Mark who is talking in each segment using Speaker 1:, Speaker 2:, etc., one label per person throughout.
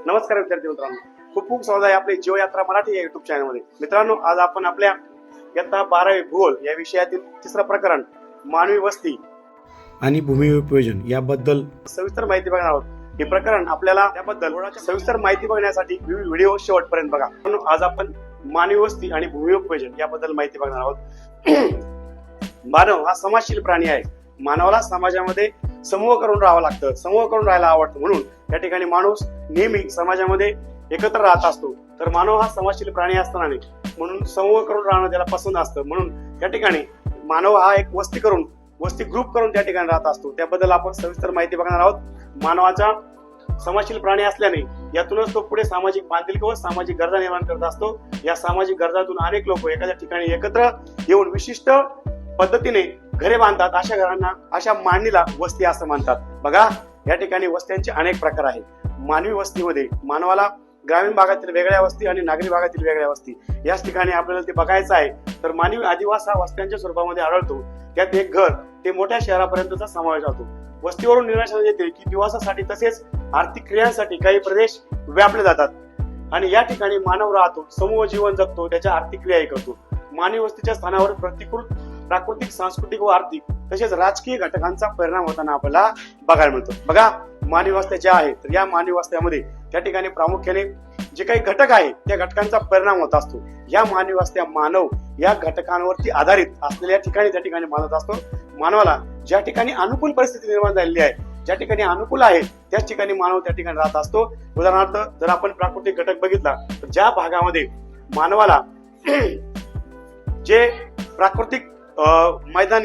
Speaker 1: नमस्कार विद्यार्थी मित्रांनो, खूप खूप स्वागत आहे आपले जीवयात्रा मराठी या युट्यूब चॅनलमध्ये. मित्रांनो, आज आपण आपल्या इयत्ता 12वी भूगोल या विषयातील तिसरं प्रकरण मानवी वस्ती आणि भूमी उपयोजन याबद्दल सविस्तर माहिती बघणार आहोत. हे प्रकरण आपल्याला त्याबद्दल सविस्तर माहिती बघण्यासाठी व्हिडिओ शेवटपर्यंत बघा. आज आपण मानवी वस्ती आणि भूमी उपयोजन याबद्दल माहिती बघणार आहोत. मानव हा समाजशील प्राणी आहे. मानवाला समाजामध्ये समूह करून राहावं लागतं, समूह करून राहायला आवडतं. म्हणून या ठिकाणी माणूस नेहमी समाजामध्ये एकत्र राहत असतो. तर मानव हा समाजशील प्राणी असताना म्हणून समूह करून राहणं त्याला पसंत असतं. म्हणून त्या ठिकाणी मानव हा एक वस्ती ग्रुप करून त्या ठिकाणी राहत असतो. त्याबद्दल आपण सविस्तर माहिती बघणार आहोत. मानवाचा समाजशील प्राणी असल्याने यातूनच तो पुढे सामाजिक बांधिलकी व सामाजिक गरजा निर्माण करत असतो. या सामाजिक गरजातून अनेक लोक एखाद्या ठिकाणी एकत्र येऊन विशिष्ट पद्धतीने घरे बांधतात. अशा घरांना, अशा मांडणीला वस्ती असं म्हणतात. बघा, या ठिकाणी वस्त्यांचे अनेक प्रकार आहेत. मानवी वस्तीमध्ये मानवाला ग्रामीण भागातील वेगळ्या वस्ती आणि नागरी भागातील वेगळ्या वस्ती याच ठिकाणी आपल्याला ते बघायचं आहे. तर मानवी अधिवास हा वस्त्यांच्या स्वरूपामध्ये आढळतो. त्यात एक घर ते मोठ्या शहरापर्यंतचा समावेश होतो. वस्तीवरून निराशा येते की निवासासाठी तसेच आर्थिक क्रियांसाठी काही प्रदेश व्यापले जातात आणि या ठिकाणी मानव राहतो, समूह जीवन जगतो, त्याच्या आर्थिक क्रियाही करतो. मानवी वस्तीच्या स्थानावर प्राकृतिक, सांस्कृतिक व आर्थिक तसेच राजकीय घटकांचा परिणाम होताना आपल्याला बघायला मिळतो. बघा, मानवी वस्त्या ज्या आहेत तर या मानवी वस्त्यामध्ये त्या ठिकाणी प्रामुख्याने जे काही घटक आहेत त्या घटकांचा परिणाम होत असतो. या मानवी वस्त्या मानव या घटकांवरती आधारित असलेल्या ठिकाणी त्या ठिकाणी बांधत असतो. मानवाला ज्या ठिकाणी अनुकूल परिस्थिती निर्माण झालेली आहे, ज्या ठिकाणी अनुकूल आहे त्याच ठिकाणी मानव त्या ठिकाणी राहत असतो. उदाहरणार्थ, जर आपण प्राकृतिक घटक बघितला तर ज्या भागामध्ये मानवाला जे प्राकृतिक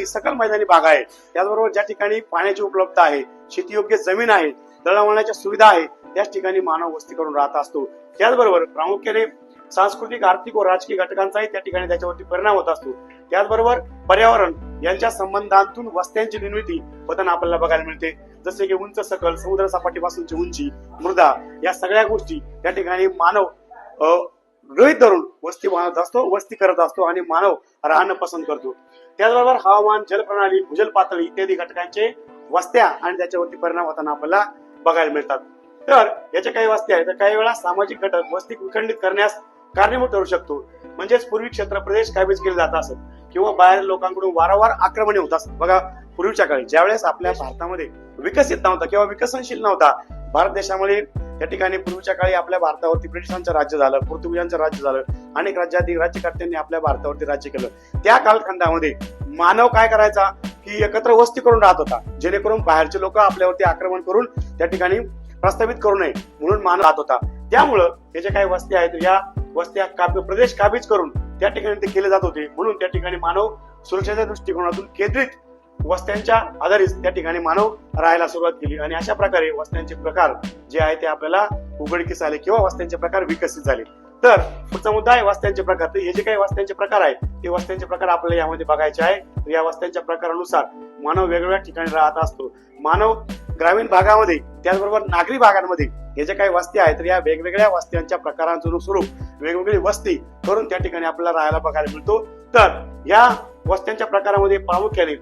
Speaker 1: सकल मैदानी भाग आहे, त्याचबरोबर ज्या ठिकाणी पाण्याची उपलब्धता आहे, शेतीयोग्य जमीन आहे, दळणवळणाच्या सुविधा आहे, त्याच ठिकाणी मानव वस्ती करून राहत असतो. त्याचबरोबर प्रामुख्याने सांस्कृतिक, आर्थिक व राजकीय घटकांचाही त्या ठिकाणी त्याच्यावरती परिणाम होत असतो. त्याचबरोबर पर्यावरण यांच्या संबंधातून वस्त्यांची निर्मिती होताना आपल्याला बघायला मिळते. जसे की उंच सकल, समुद्र सपाटीपासूनची उंची, मृदा या सगळ्या गोष्टी त्या ठिकाणी मानव गृहीत धरून वस्ती बांधत असतो, वस्ती करत असतो आणि मानव राहणं पसंत करतो. त्याचबरोबर हवामान, जलप्रणाली, भूजल पातळी इत्यादी घटकांचे वस्त्या आणि त्याच्यावरती परिणाम होताना आपल्याला बघायला मिळतात. तर याच्या काही वस्त्या आहेत तर काही वेळा सामाजिक घटक वस्ती विखंडित करण्यास कारणीभूत ठरू शकतो. म्हणजेच पूर्वी क्षेत्र प्रदेश काबीज केले जात असत किंवा बाहेर लोकांकडून वारंवार आक्रमणे होत असत. बघा, पूर्वीच्या काळी ज्यावेळेस आपल्या भारतामध्ये विकसित नव्हता किंवा विकसनशील नव्हता भारत देशामध्ये, त्या ठिकाणी पूर्वीच्या काळी आपल्या भारतावरती ब्रिटिशांचं राज्य झालं, पोर्तुगीजांचं राज्य झालं, अनेक राज्यकर्त्यांनी आपल्या भारतावरती राज्य केलं. त्या कालखंडामध्ये मानव काय करायचा की एकत्र वस्ती करून राहत होता, जेणेकरून बाहेरचे लोक आपल्यावरती आक्रमण करून त्या ठिकाणी प्रस्थापित करू नये म्हणून मानव राहत होता. त्यामुळं त्याच्या काही वस्ती आहेत, या वस्त्या प्रदेश काबीज करून त्या ठिकाणी ते केले जात होते. म्हणून त्या ठिकाणी मानव सुरक्षेच्या दृष्टिकोनातून केंद्रित वस्त्यांच्या आधारित त्या ठिकाणी मानव राहायला सुरुवात केली आणि अशा प्रकारे वस्त्यांचे प्रकार जे आहे ते आपल्याला उघडकीस आले किंवा वस्त्यांचे प्रकार विकसित झाले. तर पुढचा मुद्दा आहे वस्त्यांचे प्रकार. तर हे जे काही वस्त्यांचे प्रकार आहेत ते वस्त्यांचे प्रकार आपल्याला यामध्ये बघायचे आहे. तर या वस्त्यांच्या प्रकारानुसार मानव वेगवेगळ्या ठिकाणी राहत असतो. मानव ग्रामीण भागामध्ये त्याचबरोबर नागरी भागांमध्ये हे जे काही वस्ती आहेत तर या वेगवेगळ्या वस्त्यांच्या प्रकारांचं स्वरूप वेगवेगळी वस्ती करून त्या ठिकाणी आपल्याला राहायला बघायला मिळतो. तर या वस्त्यांच्या प्रकारामध्ये प्रामुख्याने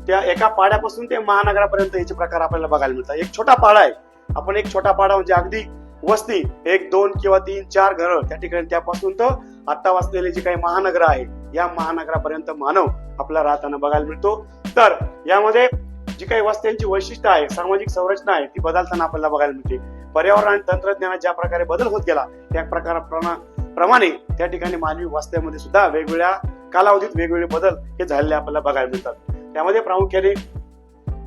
Speaker 1: त्या एका पाड्यापासून ते महानगरापर्यंत याचे प्रकार आपल्याला बघायला मिळतात. एक छोटा पाडा आहे, आपण एक छोटा पाडा म्हणजे अगदी वस्ती 1, 2 किंवा 3, 4 घरं त्या ठिकाणी, त्यापासून तर आता वसलेले जे काही महानगर आहे या महानगरापर्यंत मानव आपल्याला राहताना बघायला मिळतो. तर यामध्ये जी काही वस्त्यांची वैशिष्ट्य आहे, सामाजिक संरचना आहे ती बदलताना आपल्याला बघायला मिळते. पर्यावरण आणि तंत्रज्ञानात ज्या प्रकारे बदल होत गेला त्या प्रकाराप्रमाणे त्या ठिकाणी मानवी वस्त्यामध्ये सुद्धा वेगवेगळ्या कालावधीत वेगवेगळे बदल हे झालेले आपल्याला बघायला मिळतात. त्यामध्ये प्रामुख्याने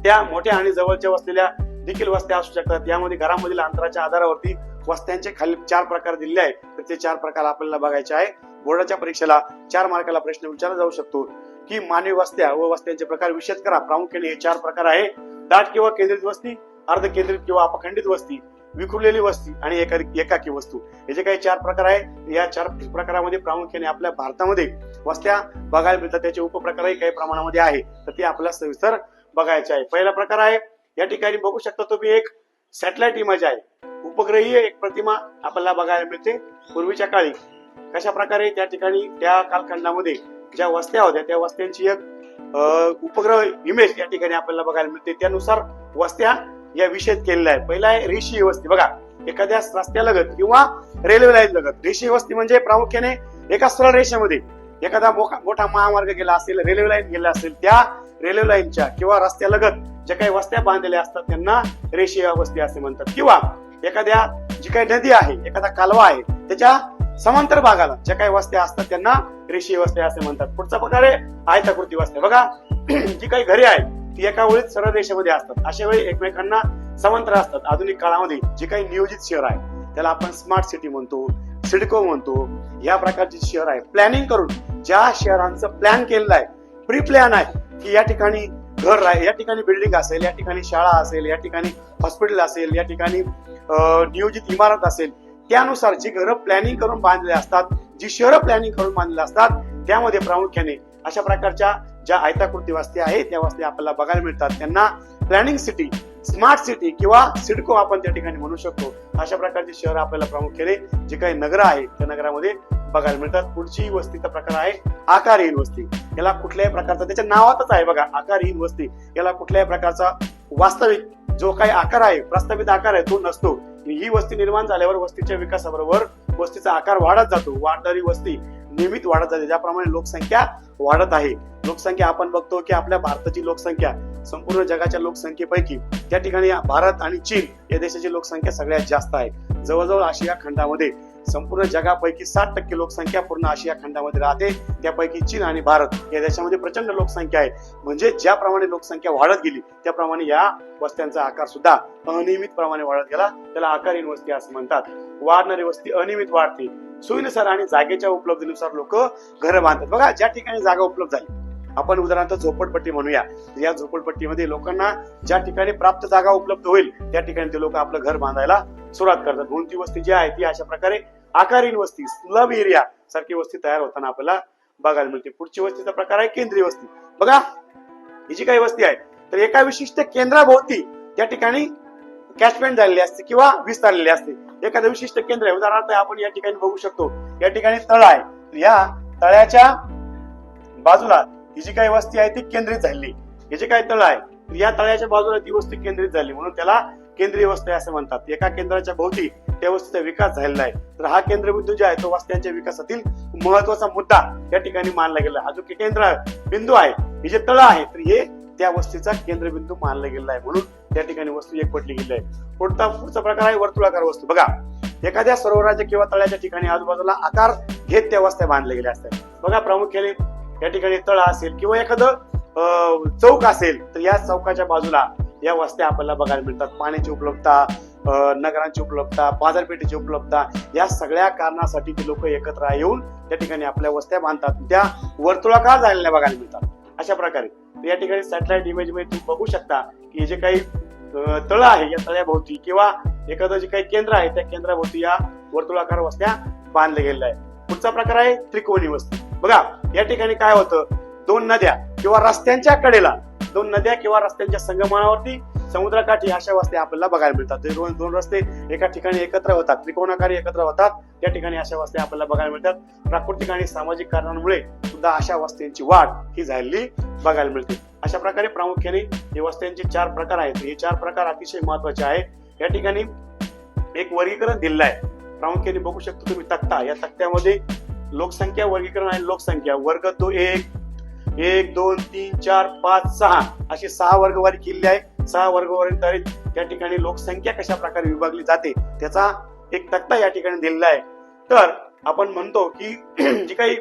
Speaker 1: त्या मोठ्या आणि जवळच्या वसलेल्या देखील वस्त्या असू शकतात. यामध्ये घरामधील अंतराच्या आधारावरती वस्त्यांचे खाली 4 प्रकार दिलेले आहेत. तर ते 4 प्रकार आपल्याला बघायचे आहे. बोर्डाच्या परीक्षेला 4 मार्काला प्रश्न विचारला जाऊ शकतो की मानवी वस्त्या व वस्त्यांचे प्रकार विशद करा. प्रामुख्याने हे 4 प्रकार आहे: दाट किंवा केंद्रित वस्ती, अर्ध केंद्रित किंवा अपखंडित वस्ती, विखुरलेली वस्ती आणि एकाकी वस्तू. हे जे काही 4 प्रकार आहे या 4 प्रकारामध्ये प्रामुख्याने आपल्या भारतामध्ये वस्त्या बघायला मिळतात. त्याचे उपप्रकारही काही प्रमाणामध्ये आहे तर ते आपल्याला सविस्तर बघायचे आहे. पहिला प्रकार आहे, या ठिकाणी बघू शकता तुम्ही, एक सॅटेलाइट इमेज आहे. उपग्रहीय एक प्रतिमा आपल्याला बघायला मिळते. पूर्वीच्या काळी कशा प्रकारे त्या ठिकाणी त्या कालखंडामध्ये ज्या वस्त्या होत्या त्या वस्त्यांची एक उपग्रह इमेज या ठिकाणी आपल्याला बघायला मिळते. त्यानुसार वस्त्या या विषयात केलेल्या आहे. पहिला आहे रेषीय वस्ती. बघा, एखाद्या रस्त्यालगत किंवा रेल्वे लाईन लगत. रेषीय वस्ती म्हणजे प्रामुख्याने एका सरळ रेषेमध्ये एखादा मोठा महामार्ग गेला असेल, रेल्वे लाईन गेला असेल, त्या रेल्वे लाईनच्या किंवा रस्त्यालगत ज्या काही वस्त्या बांधलेल्या असतात त्यांना रेषीय वस्ती असे म्हणतात. किंवा एखाद्या जी काही नदी आहे, एखादा कालवा आहे, त्याच्या समांतर भागाला ज्या काही वस्त्या असतात त्यांना रेषीय वस्त्या असे म्हणतात. पुढचा प्रकार आहे आयताकृती वस्त्या. बघा जी काही घरे आहेत ती एका वेळी सरळ रेषेमध्ये असतात, अशा वेळी एकमेकांना समांतर असतात. आधुनिक काळामध्ये जे काही नियोजित शहर आहे त्याला आपण स्मार्ट सिटी म्हणतो, सिडको म्हणतो, या प्रकारचे शहर आहे. प्लॅनिंग करून ज्या शहरांचं प्लॅन केलेलं आहे, प्री प्लॅन आहे की या ठिकाणी घर आहे, या ठिकाणी बिल्डिंग असेल, या ठिकाणी शाळा असेल, या ठिकाणी हॉस्पिटल असेल, या ठिकाणी नियोजित इमारत असेल, त्यानुसार जी घरं प्लॅनिंग करून बांधलेली असतात, जी शहरं प्लॅनिंग करून बांधलेली असतात, त्यामध्ये प्रामुख्याने अशा प्रकारच्या ज्या आयताकृती वस्त्या आहेत त्या वस्त्या आपल्याला बघायला मिळतात. त्यांना प्लॅनिंग सिटी, स्मार्ट सिटी किंवा सिडको आपण त्या ठिकाणी म्हणू शकतो. अशा प्रकारची शहर आपल्याला प्रामुख्याने जे काही नगर आहे त्या नगरामध्ये बघायला मिळतात. पुढची वस्तीचा प्रकार आहे आकारहीन वस्ती. याला कुठल्याही प्रकारचा, त्याच्या नावातच आहे बघा आकारहीन वस्ती, याला कुठल्याही प्रकारचा वास्तविक जो काही आकार आहे, प्रस्तावित आकार आहे तो नसतो. ही वस्ती निर्माण झाल्यावर वस्तीच्या विकासाबरोबर वस्तीचा आकार वाढत जातो. वाढणारी वस्ती नियमित वाढत जाते, ज्याप्रमाणे लोकसंख्या वाढत आहे. लोकसंख्या आपण बघतो की आपल्या भारताची लोकसंख्या संपूर्ण जगाच्या लोकसंख्येपैकी त्या ठिकाणी भारत आणि चीन या देशाची लोकसंख्या सगळ्यात जास्त आहे. जवळजवळ आशिया खंडामध्ये संपूर्ण जगापैकी 60% लोकसंख्या पूर्ण आशिया खंडामध्ये राहते. त्यापैकी चीन आणि भारत या देशामध्ये प्रचंड लोकसंख्या आहे. म्हणजे ज्याप्रमाणे लोकसंख्या वाढत गेली त्याप्रमाणे या वस्त्यांचा आकार सुद्धा अनियमित प्रमाणे वाढत गेला. त्याला आकारहीन वस्ती असं म्हणतात. वाढणारी वस्ती अनियमित वाढते. सोयीनुसार आणि जागेच्या उपलब्धीनुसार लोक घरं बांधतात. बघा ज्या ठिकाणी जागा उपलब्ध झाली, आपण उदाहरणार्थ झोपडपट्टी म्हणूया. या झोपडपट्टीमध्ये लोकांना ज्या ठिकाणी प्राप्त जागा उपलब्ध होईल त्या ठिकाणी ते लोक आपलं घर बांधायला सुरुवात करतात. म्हणून ती वस्ती जी आहे ती अशा प्रकारे आकारहीन वस्ती, स्लब एरिया सारखी वस्ती तयार होताना आपल्याला बघायला मिळते. पुढची वस्तीचा प्रकार आहे केंद्रीय वस्ती. बघा ही जी काही वस्ती आहे तर एका विशिष्ट केंद्राभोवती त्या ठिकाणी कॅचमेंट झालेली असते किंवा विस्तारलेली असते. एखादं विशिष्ट केंद्र आहे, उदाहरणार्थ आपण या ठिकाणी बघू शकतो, या ठिकाणी तळ आहे, या तळ्याच्या बाजूला ही जी काही वस्ती आहे ती केंद्रित झाली. हे जे काही तळ आहे या तळ्याच्या बाजूला ती वस्ती केंद्रित झाली म्हणून त्याला केंद्रीय वस्ती असे म्हणतात. एका केंद्राच्या भोवती त्या वस्तीचा विकास झालेला आहे. तर हा केंद्रबिंदू जो आहे तो वस्त्यांच्या विकासातील महत्वाचा मुद्दा या ठिकाणी मानला गेला. हा जो केंद्र बिंदू आहे, हे जे तळ आहे तर हे त्या वस्तीचा केंद्रबिंदू मानला गेला आहे म्हणून त्या ठिकाणी वस्तू एकवटली गेली आहे. पुढचा प्रकार आहे वर्तुळाकार वस्तू. बघा एखाद्या सरोवराच्या किंवा तळ्याच्या ठिकाणी आजूबाजूला आकार घेत त्या वस्त्या बांधल्या गेल्या असतात. बघा प्रामुख्याने या ठिकाणी तळ असेल किंवा एखादं चौक असेल तर या चौकाच्या बाजूला या वस्त्या आपल्याला बघायला मिळतात. पाण्याची उपलब्धता, नगरांची उपलब्धता, बाजारपेठेची उपलब्धता, या सगळ्या कारणासाठी ते लोक एकत्र येऊन त्या ठिकाणी आपल्या वस्त्या बांधतात. त्या वर्तुळाकार झालेल्या बघायला मिळतात. अशा प्रकारे या ठिकाणी सॅटेलाइट इमेज मध्ये तुम्ही बघू शकता की जे काही तळ आहे या तळ्याभोवती किंवा एखादं जे काही केंद्र आहे त्या केंद्राभोवती या वर्तुळाकार वस्त्या बांधल्या गेलेल्या आहे. पुढचा प्रकार आहे त्रिकोणी वस्ती. बघा या ठिकाणी काय होतं, दोन नद्या किंवा रस्त्यांच्या कडेला, दोन नद्या किंवा रस्त्यांच्या संगमावरती समुद्रकाठी अशा वस्त्या आपल्याला बघायला मिळतात. दोन रस्ते एका ठिकाणी एकत्र होतात, त्रिकोणाकारी एकत्र होतात, त्या ठिकाणी अशा वस्त्या आपल्याला बघायला मिळतात. प्राकृतिक आणि सामाजिक कारणांमुळे सुद्धा अशा वस्त्यांची वाढ ही झालेली बघायला मिळते. अशा प्रकारे प्रामुख्याने हे वस्त्यांचे 4 प्रकार आहेत. हे 4 प्रकार अतिशय महत्वाचे आहे. या ठिकाणी एक वर्गीकरण दिलेलं आहे. प्रामुख्याने बघू शकतो तुम्ही तक्ता. या तक्त्यामध्ये लोकसंख्या वर्गीकरण आहे. लोकसंख्या वर्ग तो 1, 2, 3, 4, 5, 6 अशी 6 वर्गवारी केलेली आहे. 6 वर्गवारी त्या ठिकाणी लोकसंख्या कशा प्रकारे विभागली जाते त्याचा एक तक्ता या ठिकाणी दिलेला आहे. तर आपण म्हणतो की जी काही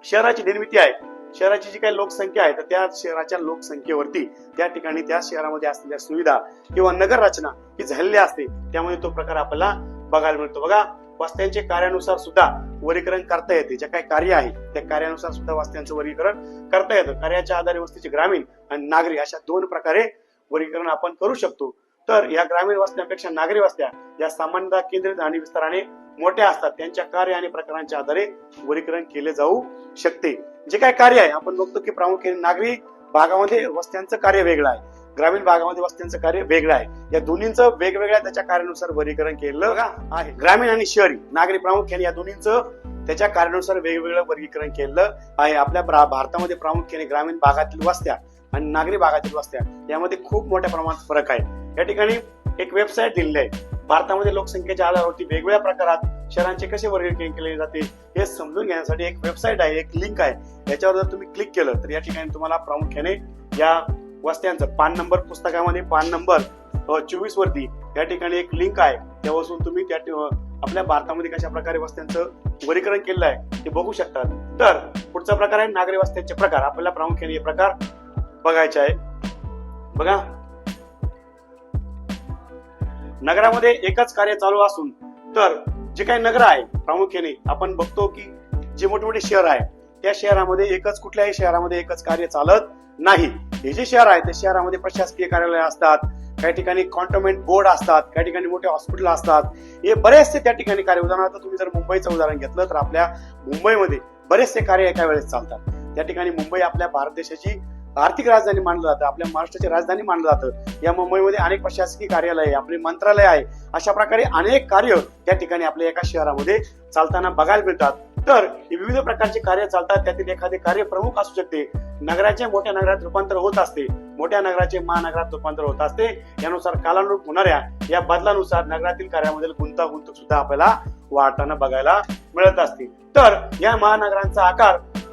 Speaker 1: शहराची निर्मिती आहे, शहराची जी काही लोकसंख्या आहे तर त्या शहराच्या लोकसंख्येवरती त्या ठिकाणी त्या शहरामध्ये असलेल्या सुविधा किंवा नगर रचना ही झालेली असते. त्यामुळे तो प्रकार आपल्याला बघायला मिळतो. बघा वस्त्यांचे कार्यानुसार सुद्धा वर्गीकरण करता येते. जे काही कार्य आहे त्या कार्यानुसार सुद्धा वस्त्यांचं वर्गीकरण करता येतं. कार्याच्या आधारे वस्तीचे ग्रामीण आणि नागरी अशा 2 प्रकारे वर्गीकरण आपण करू शकतो. तर या ग्रामीण वस्त्यांपेक्षा नागरी वस्त्या या सामान्यतः केंद्रित आणि विस्ताराने मोठ्या असतात. त्यांच्या कार्य आणि प्रकारांच्या आधारे वर्गीकरण केले जाऊ शकते. जे काय कार्य आहे आपण बघतो की प्रामुख्याने नागरी भागामध्ये वस्त्यांचं कार्य वेगळं आहे, ग्रामीण भागामध्ये वस्त्यांचं कार्य वेगळं आहे. या दोन्हींचं वेगवेगळ्या त्याच्या कार्यानुसार वर्गीकरण केलेलं आहे. ग्रामीण आणि शहरी नागरी प्रामुख्याने या दोन्हींचं त्याच्या कार्यानुसार वेगवेगळं वर्गीकरण केलेलं आहे. आपल्या भारतामध्ये प्रामुख्याने ग्रामीण भागातील वस्त्या आणि नागरी भागातील वस्त्या यामध्ये खूप मोठ्या प्रमाणात फरक आहे. या ठिकाणी एक वेबसाईट दिलेली आहे. भारतामध्ये लोकसंख्येच्या आधारावरती वेगवेगळ्या प्रकारात शहरांचे कसे वर्गीकरण केले जाते हे समजून घेण्यासाठी एक वेबसाईट आहे, एक लिंक आहे. याच्यावर जर तुम्ही क्लिक केलं तर या ठिकाणी तुम्हाला प्रामुख्याने या वस्त्यांचं पान नंबर, पुस्तकामध्ये पान नंबर 24 वरती या ठिकाणी एक लिंक आहे. त्यापासून तुम्ही त्या आपल्या भारतामध्ये कशा प्रकारे वस्त्यांचं वर्गीकरण केलेलं आहे ते बघू शकतात. तर पुढचा प्रकार आहे नागरी वस्त्यांचे प्रकार. आपल्याला प्रामुख्याने हे प्रकार बघायचे आहे. बघा, नगरामध्ये एकच कार्य चालू असून तर जे काही नगर आहे प्रामुख्याने आपण बघतो की जे मोठे शहर आहे त्या शहरामध्ये कुठल्याही शहरामध्ये एकच कार्य चालत नाही. हे जे शहर आहे त्या शहरामध्ये प्रशासकीय कार्यालय असतात, काही ठिकाणी कॉन्टोन्मेंट बोर्ड असतात, काही ठिकाणी मोठे हॉस्पिटल असतात. हे बरेचसे त्या ठिकाणी कार्य, उदाहरणार्थ तुम्ही जर मुंबईचं उदाहरण घेतलं तर आपल्या मुंबईमध्ये बरेचसे कार्य एका वेळेस चालतात. त्या ठिकाणी मुंबई आपल्या भारत देशाची आर्थिक राजधानी मानलं जातं, आपल्या महाराष्ट्राची राजधानी मानलं जातं. या मुंबईमध्ये अनेक प्रशासकीय कार्यालय, आपले मंत्रालय आहे. अशा प्रकारे अनेक कार्य त्या ठिकाणी आपल्या एका शहरामध्ये चालताना बघायला मिळतात. तर हे विविध प्रकारचे कार्य चालतात. त्यातील एखादे कार्य प्रमुख असू शकते. नगराचे मोठ्या नगरात रूपांतर होत असते, मोठ्या नगराचे महानगरात रूपांतर होत असते. यानुसार कालानुरूप होणाऱ्या या बदलानुसार नगरातील कार्यामधील गुंतागुंत सुद्धा आपल्याला वाढताना बघायला मिळत असते. तर या महानगरांचा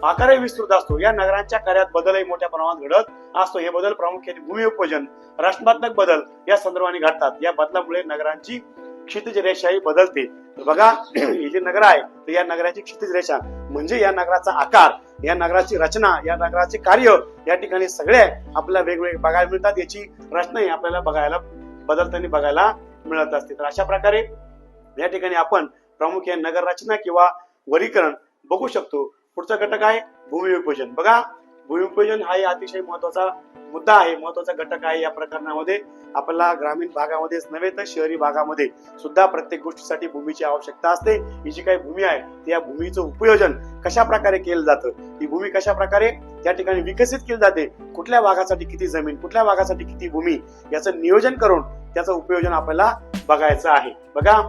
Speaker 1: आकारही विस्तृत असतो. या नगरांच्या कार्यात बदलही मोठ्या प्रमाणात घडत असतो. हे बदल प्रामुख्याने भूमी उपयोजन, रचनात्मक बदल या संदर्भाने घडतात. या बदलामुळे नगरांची क्षितिज रेषाही बदलते. तर बघा, हे जे नगर आहे तर या नगराची क्षितिज रेषा म्हणजे या नगराचा आकार, या नगराची रचना, या नगराचे कार्य या ठिकाणी सगळे आपल्याला वेगवेगळे बघायला मिळतात. याची रचनाही आपल्याला बदलताना बघायला मिळत असते. तर अशा प्रकारे या ठिकाणी आपण प्रामुख्याने नगर रचना किंवा वर्गीकरण बघू शकतो. पुढचा घटक आहे भूमी विभाजन. बघा, भूमी विभाजन हा अतिशय महत्वाचा मुद्दा आहे, महत्वाचा घटक आहे. या प्रकरणामध्ये आपल्याला ग्रामीण भागामध्येच नव्हे तर शहरी भागामध्ये सुद्धा प्रत्येक गोष्टीसाठी भूमीची आवश्यकता असते. ही जी काही भूमी आहे त्या भूमीचं उपयोजन कशा प्रकारे केलं जातं, ही भूमी कशा प्रकारे त्या ठिकाणी विकसित केली जाते, कुठल्या भागासाठी किती जमीन, कुठल्या भागासाठी किती भूमी, याचं नियोजन करून त्याचं उपयोजन आपल्याला बघायचं आहे. बघा,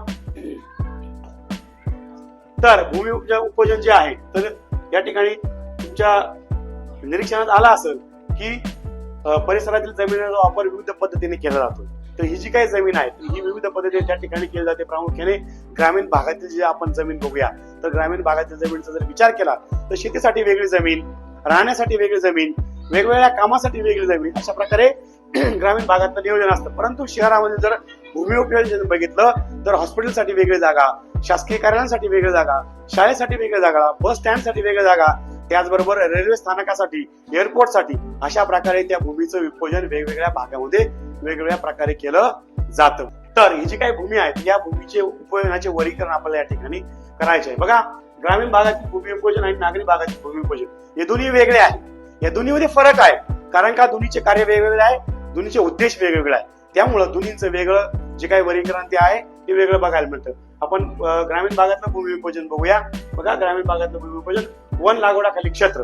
Speaker 1: तर भूमी उपयोजन जे आहे तर या ठिकाणी तुमच्या निरीक्षणात आला असेल की परिसरातील जमिनीचा वापर विविध पद्धतीने केला जातो. तर ही जी काही जमीन आहे ही विविध पद्धतीने त्या ठिकाणी केली जाते. प्रामुख्याने ग्रामीण भागातील जे आपण जमीन बघूया तर ग्रामीण भागातील जमिनीचा जर विचार केला तर शेतीसाठी वेगळी जमीन, राहण्यासाठी वेगळी जमीन, वेगवेगळ्या कामासाठी वेगळी जमीन, अशा प्रकारे ग्रामीण भागातलं नियोजन असतं. परंतु शहरामध्ये जर भूमी उपयोजन बघितलं तर हॉस्पिटलसाठी वेगळी जागा, शासकीय कार्यालयांसाठी वेगळी जागा, शाळेसाठी वेगळी जागा, बस स्टँडसाठी वेगळी जागा, त्याचबरोबर रेल्वे स्थानकासाठी, एअरपोर्टसाठी, अशा प्रकारे त्या भूमीचं विभाजन वेगवेगळ्या भागामध्ये वेगवेगळ्या प्रकारे केलं जातं. तर ही जी काही भूमी आहे या भूमीचे उपयोजनाचे वर्गीकरण आपल्याला या ठिकाणी करायचे आहे. बघा, ग्रामीण भागातील भूमी उपयोजन आणि नागरी भागातील भूमी उपयोजन हे दोन्ही वेगळे आहे. या दोन्हीमध्ये फरक आहे, कारण का दोन्हीचे कार्य वेगवेगळे आहे, दोन्हीचे उद्देश वेगवेगळे आहे. त्यामुळं दोन्हीचं वेगळं जे काही वर्गीकरण ते आहे ते वेगळं बघायला मिळतं. आपण ग्रामीण भागातलं भूमी विभाजन बघूया. बघा, ग्रामीण भागातलं भूमी विभाजन, वन लागवडाखाली क्षेत्र,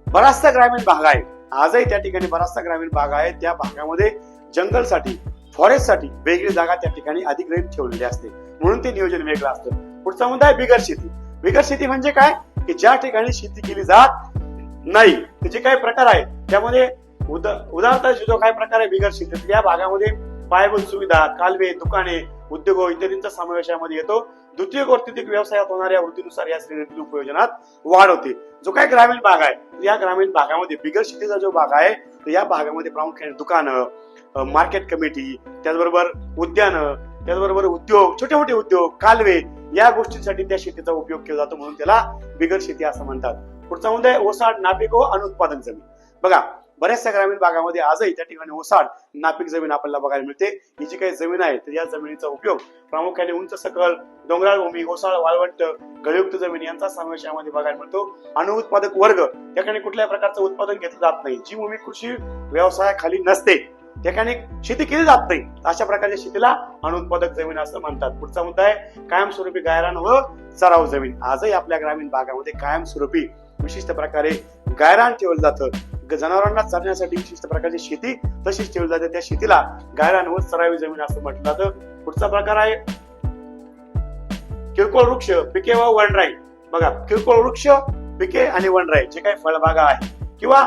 Speaker 1: बराचसा ग्रामीण भाग आहे. आजही त्या ठिकाणी बराचसा ग्रामीण भाग आहे. त्या भागामध्ये जंगलसाठी, फॉरेस्टसाठी वेगळी जागा त्या ठिकाणी अधिग्रहित ठेवलेली असते, म्हणून ते नियोजन वेगळं असतं. पुढचा मुद्दा आहे बिगर शेती. बिगर शेती म्हणजे काय, की ज्या ठिकाणी शेती केली जात नाही ते जे काही प्रकार आहे त्यामध्ये उदाहरणार्थ जो काही प्रकार आहे बिगर शेती, या भागामध्ये पायाभूत सुविधा, कालवे, दुकाने, उद्योग इत्यादींचा समावेश यामध्ये येतो. द्वितीय व तृतीय व्यवसायात होणाऱ्या वृत्तीनुसार या श्रेणीतील उपयोजनात वाढ होते. जो काही ग्रामीण भाग आहे या ग्रामीण भागामध्ये बिगर शेतीचा जो भाग आहे तर या भागामध्ये प्रामुख्याने दुकानं, मार्केट कमिटी, त्याचबरोबर उद्यानं, त्याचबरोबर उद्योग, छोटे मोठे उद्योग, कालवे, या गोष्टींसाठी त्या शेतीचा उपयोग केला जातो, म्हणून त्याला बिगर शेती असं म्हणतात. पुढचा मुद्दा आहे ओसाड, नापीक व अनुत्पादक जमीन. बघा, बऱ्याचशा ग्रामीण भागामध्ये आजही त्या ठिकाणी ओसाड, नापीक जमीन आपल्याला बघायला मिळते. ही जी काही जमीन आहे तर या जमिनीचा उपयोग प्रामुख्याने उंच सकल, डोंगराळ भूमी, ओसाड, वाळवंट, गळयुक्त जमीन यांचा समावेश यामध्ये बघायला मिळतो. अनुत्पादक वर्ग, त्या ठिकाणी कुठल्याही प्रकारचं उत्पादन घेतलं जात नाही. जी भूमी कृषी व्यवसायाखाली नसते त्या ठिकाणी शेती केली जात नाही, अशा प्रकारच्या शेतीला अनुत्पादक जमीन असं म्हणतात. पुढचा मुद्दा आहे कायमस्वरूपी गायरान व चराव जमीन. आजही आपल्या ग्रामीण भागामध्ये कायमस्वरूपी विशिष्ट प्रकारे गायरान ठेवलं जातं. जनावरांना चालण्यासाठी विशिष्ट प्रकारची शेती तशीच ठेवली जाते, त्या शेतीला गायरान व चरावी जमीन असं म्हटलं जातं. पुढचा प्रकार आहे किरकोळ वृक्ष, पिके व वनराई. बघा, किरकोळ वृक्ष, पिके आणि वनराई जे काही फळबागा आहे किंवा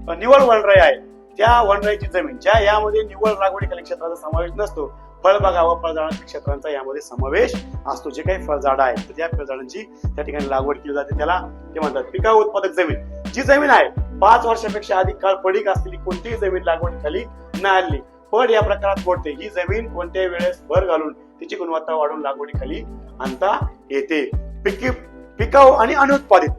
Speaker 1: निवड वनराई आहे त्या वनराईची जमीन, ज्या यामध्ये निवड लागवडी क्षेत्राचा समावेश नसतो फळबागा व फळझाडांच्या क्षेत्रांचा यामध्ये समावेश असतो. जे काही फळझाडं आहेत तर त्या फळझाडांची त्या ठिकाणी लागवड केली जाते, त्याला ते म्हणतात पिकाऊ उत्पादक जमीन. जी जमीन आहे 5 वर्षापेक्षा अधिक काळ पडीक असलेली कोणतीही जमीन लागवडीखाली न आली. पड या प्रकारात मोडते. ही जमीन कोणत्याही वेळेस भर घालून तिची गुणवत्ता वाढवून लागवडीखाली आणता येते. पिकाऊ आणि अनुत्पादित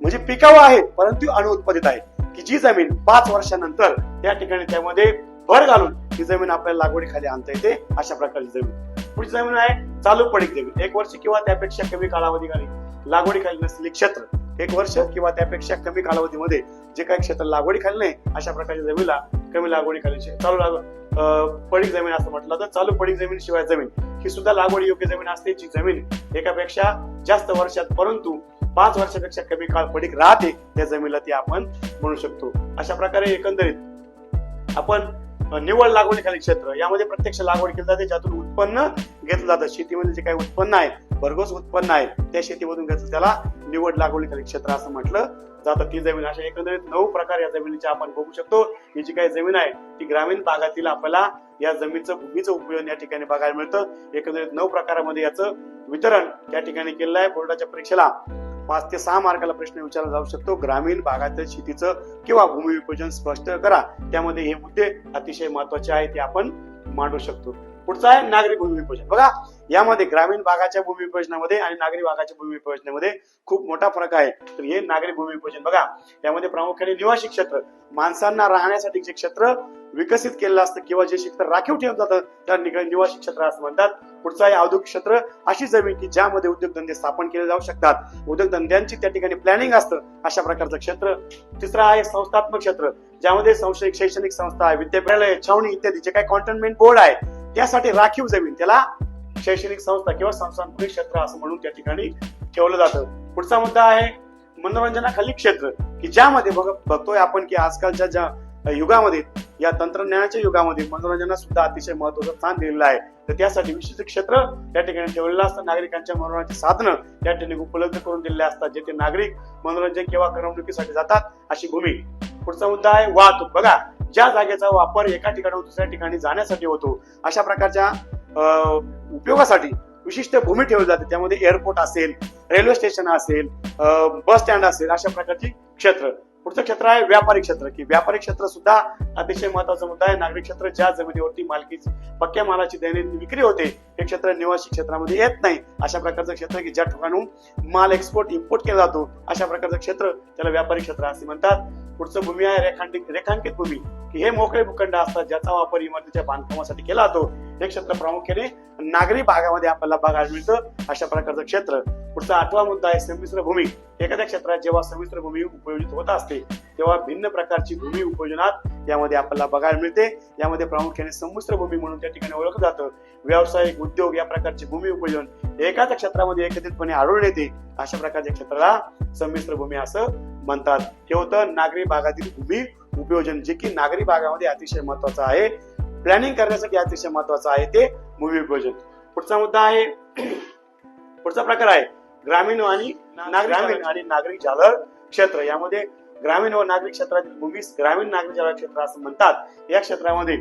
Speaker 1: म्हणजे पिकाऊ आहे परंतु अनुत्पादित आहे की जी जमीन 5 वर्षानंतर त्या ठिकाणी त्यामध्ये भर घालून ती जमीन आपल्याला लागवडीखाली आणता येते, अशा प्रकारची जमीन. पुढची जमीन आहे चालू पडीक जमीन. 1 वर्ष किंवा त्यापेक्षा कमी कालावधीखाली लागवडीखाली नसलेले क्षेत्र. 1 वर्ष किंवा त्यापेक्षा कमी कालावधीमध्ये जे काही क्षेत्र लागवडीखाली नाही अशा प्रकारच्या जमिनीला कमी लागवडीखाली चालू पडीक जमीन असं म्हटलं तर चालू पडीक जमीन शिवाय जमीन ही सुद्धा लागवड योग्य जमीन असते. जी जमीन एकापेक्षा जास्त वर्षात परंतु 5 वर्षापेक्षा कमी काळ पडीक राहते त्या जमिनीला ती आपण म्हणू शकतो. अशा प्रकारे एकंदरीत आपण निव्वळ लागवडीखाली क्षेत्र यामध्ये प्रत्यक्ष लागवड केली जाते, ज्यातून उत्पन्न घेतलं जातं. शेतीमध्ये जे काही उत्पन्न आहे, भरघोस उत्पन्न आहे, त्या शेतीमधून घेतलं त्याला निवड लागवडीखाली क्षेत्र असं म्हटलं जातं. ती जमीन अशा एकंदरीत 9 प्रकार या जमिनीचे आपण बघू शकतो. ही जी काही जमीन आहे ती ग्रामीण भागातील आपल्याला या भूमीचं उपयोग या ठिकाणी बघायला मिळतं. एकंदरीत 9 प्रकारामध्ये याचं वितरण त्या ठिकाणी केलेलं आहे. बोर्डाच्या परीक्षेला 5 ते 6 मार्काला प्रश्न विचारला जाऊ शकतो. ग्रामीण भागातील शेतीचं किंवा भूमी विभाजन स्पष्ट करा. त्यामध्ये हे मुद्दे अतिशय महत्वाचे आहेत, ते आपण मांडू शकतो. पुढचा आहे नागरी भूमी विभाजन. बघा यामध्ये ग्रामीण भागाच्या भूमी विभाजनामध्ये आणि नागरी भागाच्या भूमी विभाजनामध्ये खूप मोठा फरक आहे. तर हे नागरी भूमी विभाजन बघा, यामध्ये प्रामुख्याने निवासी क्षेत्र, माणसांना राहण्यासाठी जे क्षेत्र विकसित केलेलं असतं किंवा जे क्षेत्र राखीव ठेवलं जातं त्या निवासी क्षेत्र असं म्हणतात. पुढचं आहे औद्योगिक क्षेत्र, अशी जमीन की ज्यामध्ये उद्योगधंदे स्थापन केले जाऊ शकतात, उद्योगधंद्यांची त्या ठिकाणी प्लॅनिंग असतं, अशा प्रकारचं क्षेत्र. तिसरं आहे संस्थात्मक क्षेत्र, ज्यामध्ये शैक्षणिक संस्था, विद्यापीठालय, छावणी इत्यादी जे काही कॉन्टोनमेंट बोर्ड आहे त्यासाठी राखीव जमीन, त्याला शैक्षणिक संस्था किंवा संस्थात्मक क्षेत्र असं म्हणून त्या ठिकाणी ठेवलं जातं. पुढचा मुद्दा आहे मनोरंजनाखाली क्षेत्र, की ज्यामध्ये बघतोय आपण की आजकालच्या ज्या युगामध्ये, या तंत्रज्ञानाच्या युगामध्ये मनोरंजनाला सुद्धा अतिशय महत्वाचं स्थान दिलेलं आहे. तर त्यासाठी विशिष्ट क्षेत्र त्या ठिकाणी ठेवलेलं असतं. नागरिकांच्या मनोरंजनाची साधनं त्या ठिकाणी उपलब्ध करून दिलेले असतात, जेथे नागरिक मनोरंजन किंवा करमणुकीसाठी जातात, अशी भूमी. पुढचा मुद्दा आहे वाहतूक. बघा ज्या जागेचा वापर एका ठिकाणाहून दुसऱ्या ठिकाणी जाण्यासाठी होतो अशा प्रकारच्या उपयोगासाठी विशिष्ट भूमी ठेवली जाते. त्यामध्ये एअरपोर्ट असेल, रेल्वे स्टेशन असेल, बस स्टँड असेल, अशा प्रकारची क्षेत्र. पुढचं क्षेत्र आहे व्यापारिक क्षेत्र, की व्यापारिक क्षेत्र सुद्धा अतिशय महत्वाचा मुद्दा आहे. नागरिक क्षेत्र ज्या जमिनीवरती मालकीची पक्क्या मालाची दैनंदिन विक्री होते, हे क्षेत्र निवासी क्षेत्रामध्ये येत नाही. अशा प्रकारचं क्षेत्र की ज्या ठिकाणून माल एक्सपोर्ट इम्पोर्ट केला जातो, अशा प्रकारचं क्षेत्र त्याला व्यापारिक क्षेत्र असे म्हणतात. पुढचं भूमी आहे रेखांकित भूमी, की हे मोकळे भूखंड असतात ज्याचा वापर इमारतीच्या बांधकामासाठी केला जातो. हे क्षेत्र प्रामुख्याने नागरी भागामध्ये आपल्याला बघायला मिळतं, अशा प्रकारचं क्षेत्र. पुढचा 8वा मुद्दा आहे संमिश्र भूमी. एखाद्या क्षेत्रात जेव्हा संमिश्र भूमी उपयोजित होत असते तेव्हा भिन्न प्रकारची भूमी उपयोजनात यामध्ये आपल्याला बघायला मिळते. यामध्ये प्रामुख्याने संमिश्र भूमी म्हणून त्या ठिकाणी ओळखलं जातं. व्यावसायिक, उद्योग या प्रकारची भूमी उपयोजन एकाच क्षेत्रामध्ये एकत्रितपणे आढळून येते, अशा प्रकारच्या क्षेत्राला संमिश्र भूमी असं म्हणतात. हे होतं नागरी भागातील भूमी उपयोजन, जे की नागरी भागामध्ये अतिशय महत्वाचं आहे. प्लॅनिंग करण्यासाठी अतिशय महत्वाचं आहे ते भूमी उपयोजन. पुढचा मुद्दा आहे, पुढचा प्रकार आहे ग्रामीण आणि नागरी जालर क्षेत्र. यामध्ये ग्रामीण व नागरिक क्षेत्रातील भूमी ग्रामीण नागरी जालर क्षेत्र असं म्हणतात. या क्षेत्रामध्ये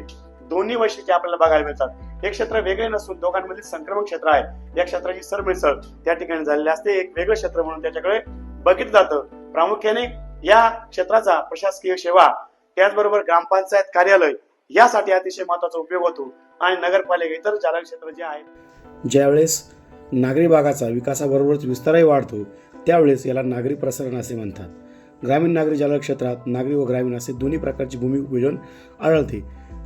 Speaker 1: दोन्ही वैशिष्ट्ये आपल्याला बघायला मिळतात. हे क्षेत्र वेगळे नसून दोघांमधील संक्रमण क्षेत्र आहे. या क्षेत्राची सरमिसळ त्या ठिकाणी झालेली असते. एक वेगळं क्षेत्र म्हणून त्याच्याकडे बघितलं जातं. प्रामुख्याने या क्षेत्राचा प्रशासकीय सेवा, त्याचबरोबर ग्रामपंचायत कार्यालय यासाठी अतिशय महत्वाचा उपयोग होतो. आणि नगरपालिका इतर जालर क्षेत्र जे आहे,
Speaker 2: ज्यावेळेस नागरी भागाचा विकासाबरोबरच विस्तारही वाढतो त्यावेळेस याला नागरी प्रसारण असे म्हणतात. ग्रामीण नागरी जालर क्षेत्रात नागरी व ग्रामीण असे दोन्ही प्रकारची भूमी उपयोजन आढळते.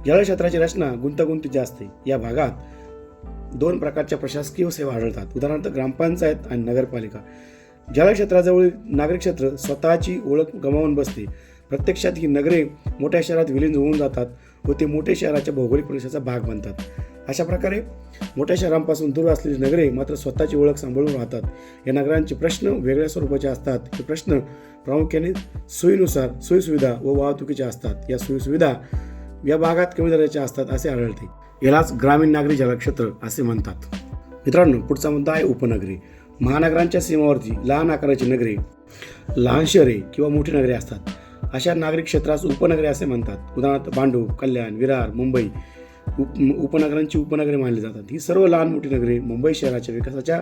Speaker 2: जालर क्षेत्राची रचना गुंतागुंतीची असते. या भागात 2 प्रकारच्या प्रशासकीय सेवा आढळतात, उदाहरणार्थ ग्रामपंचायत आणि नगरपालिका. जालर क्षेत्राजवळ नागरिक क्षेत्र स्वतःची ओळख गमावून बसते. प्रत्यक्षात ही नगरे मोठ्या शहरात विलीन होऊन जातात व ते मोठ्या शहराच्या भौगोलिक प्रदेशाचा भाग बनतात. अशा प्रकारे मोठ्या शहरांपासून दूर असलेली नगरे मात्र स्वतःची ओळख सांभाळून राहतात. या नगरांचे प्रश्न वेगळ्या स्वरूपाचे असतात. हे प्रश्न प्रामुख्याने सोयीनुसार सोयीसुविधा व वाहतुकीचे असतात. या सोयीसुविधा या भागात कमी दर्जाच्या असतात असे आढळते. यालाच ग्रामीण नागरी जालर क्षेत्र असे म्हणतात. मित्रांनो, पुढचा मुद्दा आहे उपनगरी. महानगरांच्या सीमावरती लहान आकाराची नगरे, लहान शहरे किंवा मोठी नगरे असतात. अशा नागरिक क्षेत्रास उपनगरे असे म्हणतात. उदाहरणार्थ भांडूप, कल्याण, विरार, मुंबई उपनगरांची उपनगरे मानली जातात. ही सर्व लहान मोठी नगरे मुंबई शहराच्या विकासाच्या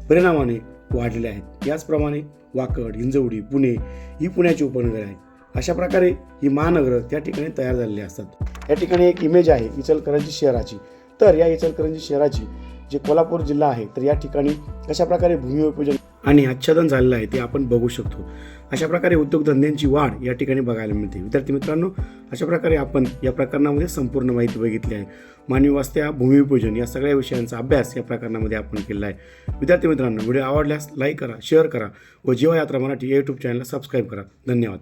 Speaker 2: परिणामाने वाढलेली आहेत. याचप्रमाणे वाकड, हिंजवडी, पुणे ही पुण्याची उपनगरे आहेत. अशा प्रकारे ही महानगरं त्या ठिकाणी तयार झालेली असतात. या ठिकाणी एक इमेज आहे इचलकरंजी शहराची. तर या इचलकरंजी शहराची जे कोल्हापूर जिल्हा आहे तर या ठिकाणी कशा प्रकारे भूमिपूजन आणि आच्छादन झालेलं आहे ते आपण बघू शकतो. अशा प्रकारे उद्योगधंद्यांची वाढ या ठिकाणी बघायला मिळते. विद्यार्थी मित्रांनो, अशा प्रकारे आपण या प्रकरणामध्ये संपूर्ण माहिती बघितली आहे. मानवी वस्त्या, भूमिपूजन या सगळ्या विषयांचा अभ्यास या प्रकरणामध्ये आपण केला आहे. विद्यार्थी मित्रांनो, व्हिडिओ आवडल्यास लाईक करा, शेअर करा व जीवयात्रा मराठी या यूट्यूब चॅनलला सबस्क्राईब करा. धन्यवाद.